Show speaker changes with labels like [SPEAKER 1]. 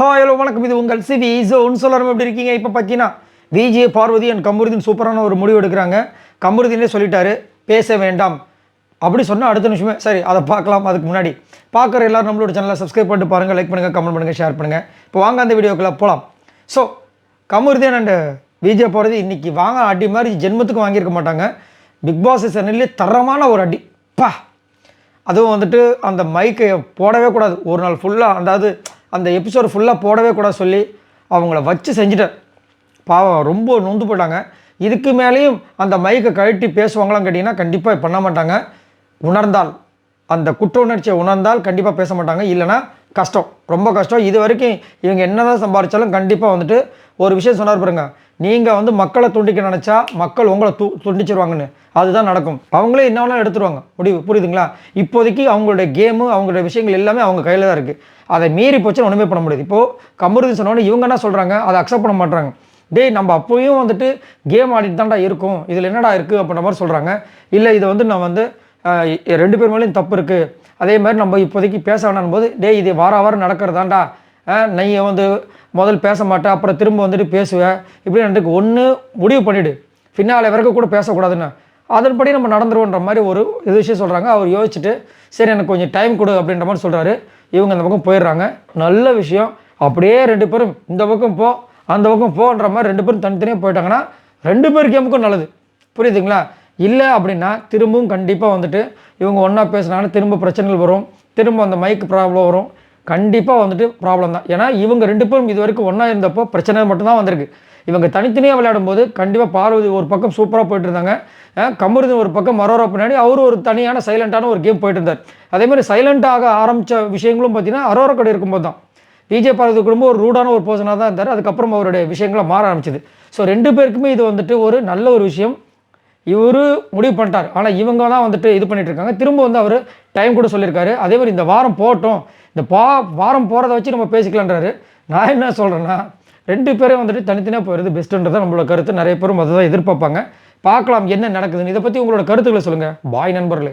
[SPEAKER 1] Hello வணக்கம், இது உங்கள் சிவி ஜோன். சொல்லணும் எப்படி இருக்கீங்க? இப்போ பார்த்தீங்கன்னா விஜய், பார்வதி அண்ட் கமருதீன் சூப்பரான ஒரு முடிவு எடுக்கிறாங்க. கமருதீனே சொல்லிட்டாரு பேச வேண்டாம் அப்படி சொன்னால் அடுத்த நிமிஷமே சரி அதை பார்க்கலாம். அதுக்கு முன்னாடி பார்க்குற எல்லோரும் நம்மளோட சேனலை சப்ஸ்கிரைப் பண்ணிட்டு பாருங்கள், லைக் பண்ணுங்கள், கமெண்ட் பண்ணுங்கள், ஷேர் பண்ணுங்கள். இப்போ வாங்க அந்த வீடியோக்குள்ளே போகலாம். ஸோ கமருதீன் அண்ட் விஜய் பார்வதி இன்றைக்கி வாங்க அடி மாதிரி ஜென்மத்துக்கு வாங்கியிருக்க மாட்டாங்க. பிக் பாஸ் சேனல்லே தரமான ஒரு அடி பா. அதுவும் வந்துட்டு அந்த மைக்கை போடவே கூடாது ஒரு நாள் ஃபுல்லாக, அதாவது அந்த எபிசோடு ஃபுல்லாக போடவே கூடாது சொல்லி அவங்கள வச்சு செஞ்சுட்டேன். பாவம் ரொம்ப நொந்து போட்டாங்க. இதுக்கு மேலேயும் அந்த மைக்கை கழட்டி பேசுவாங்களான்னு கேட்டிங்கன்னா கண்டிப்பாக பண்ண மாட்டாங்க. உணர்ந்தால், அந்த குற்ற உணர்ச்சியை உணர்ந்தால் கண்டிப்பாக பேச மாட்டாங்க. இல்லைனா கஷ்டம், ரொம்ப கஷ்டம். இது வரைக்கும் இவங்க என்ன தான் சம்பாதிச்சாலும் கண்டிப்பாக வந்துட்டு ஒரு விஷயம் சொன்னார் பாருங்க, நீங்கள் வந்து மக்களை துண்டிக்க நினச்சா மக்கள் உங்களை துண்டிச்சிருவாங்கன்னு. அதுதான் நடக்கும். அவங்களே என்ன வேணாலும் எடுத்துருவாங்க முடிவு, புரியுதுங்களா? இப்போதைக்கு அவங்களுடைய கேமு, அவங்களுடைய விஷயங்கள் எல்லாமே அவங்க கையில் தான் இருக்குது. அதை மீறி போச்சு ஒன்றுமே பண்ண முடியாது. இப்போது கமருதீன் சொன்னோன்னே இவங்க என்ன சொல்கிறாங்க, அதை அக்செப்ட் பண்ண மாட்டாங்க. டேய் நம்ம அப்போயும் வந்துட்டு கேம் ஆடிட்டு தான்டா இருக்கும், இதில் என்னடா இருக்குது அப்படின்ற மாதிரி சொல்கிறாங்க. இல்லை இதை வந்து நான் வந்து ரெண்டு பேர் மேலேயும் தப்பு இருக்குது, அதே மாதிரி நம்ம இப்போதைக்கு பேச வேணாம் போது, டே இது வாரம் நடக்கிறதாண்டா, நீ வந்து முதல் பேச மாட்டேன் அப்புறம் திரும்ப வந்துட்டு பேசுவேன், இப்படி எனக்கு ஒன்று முடிவு பண்ணிவிடு, ஃபினாலே வரைக்கும் கூட பேசக்கூடாதுன்னு, அதன்படி நம்ம நடந்துருவோன்ற மாதிரி ஒரு இது விஷயம் சொல்கிறாங்க. அவர் யோசிச்சுட்டு சரி எனக்கு கொஞ்சம் டைம் கொடு அப்படின்ற மாதிரி சொல்கிறாரு. இவங்க அந்த பக்கம் போயிடுறாங்க. நல்ல விஷயம். அப்படியே ரெண்டு பேரும் இந்த பக்கம் போ அந்த பக்கம் போன்ற மாதிரி ரெண்டு பேரும் தனித்தனியாக போயிட்டாங்கன்னா ரெண்டு பேர் கேமுக்கும் நல்லது, புரியுதுங்களா? இல்லை அப்படின்னா திரும்பவும் கண்டிப்பாக வந்துட்டு இவங்க ஒன்றா பேசினாங்கன்னா திரும்ப பிரச்சனைகள் வரும், திரும்ப அந்த மைக் ப்ராப்ளம் வரும், கண்டிப்பாக வந்துட்டு ப்ராப்ளம் தான். ஏன்னா இவங்க ரெண்டு பேரும் இது வரைக்கும் ஒன்றா இருந்தப்போ பிரச்சனை மட்டும்தான் வந்திருக்கு. இவங்க தனித்தனியாக விளையாடும் போது கண்டிப்பாக பார்வதி ஒரு பக்கம் சூப்பராக போயிட்டு இருந்தாங்க, கமருதீன் ஒரு பக்கம் மரோரா பின்னாடி அவர் ஒரு தனியான சைலண்ட்டான ஒரு கேம் போயிட்டு இருந்தார். அதேமாதிரி சைலண்ட்டாக ஆரம்பித்த விஷயங்களும் பார்த்தீங்கன்னா அரோரா கடை இருக்கும்போது தான் விஜய் பார்வதி குடும்பம் ஒரு ரூடான ஒரு பர்சனாக தான் இருந்தார். அதுக்கப்புறம் அவருடைய விஷயங்களை மாற ஆரம்பிச்சிது. ஸோ ரெண்டு பேருக்குமே இது வந்துட்டு ஒரு நல்ல ஒரு விஷயம். இவர் முடிவு பண்ணிட்டார், ஆனால் இவங்க தான் வந்துட்டு இது பண்ணிட்டு இருக்காங்க. திரும்ப வந்து அவர் டைம் கூட சொல்லியிருக்காரு. அதே மாதிரி இந்த வாரம் போகட்டும், இந்த வாரம் போகிறத வச்சு நம்ம பேசிக்கலான்றாரு. நான் என்ன சொல்கிறேன்னா ரெண்டு பேரும் வந்துட்டு தனித்தனியாக போகிறது பெஸ்ட்டுன்றதான் நம்மளோட கருத்து. நிறைய பேரும் அதை தான் எதிர்பார்ப்பாங்க. பார்க்கலாம் என்ன நடக்குதுன்னு. இதை பற்றி உங்களோட கருத்துக்களை சொல்லுங்கள். பாய் நண்பர்களே.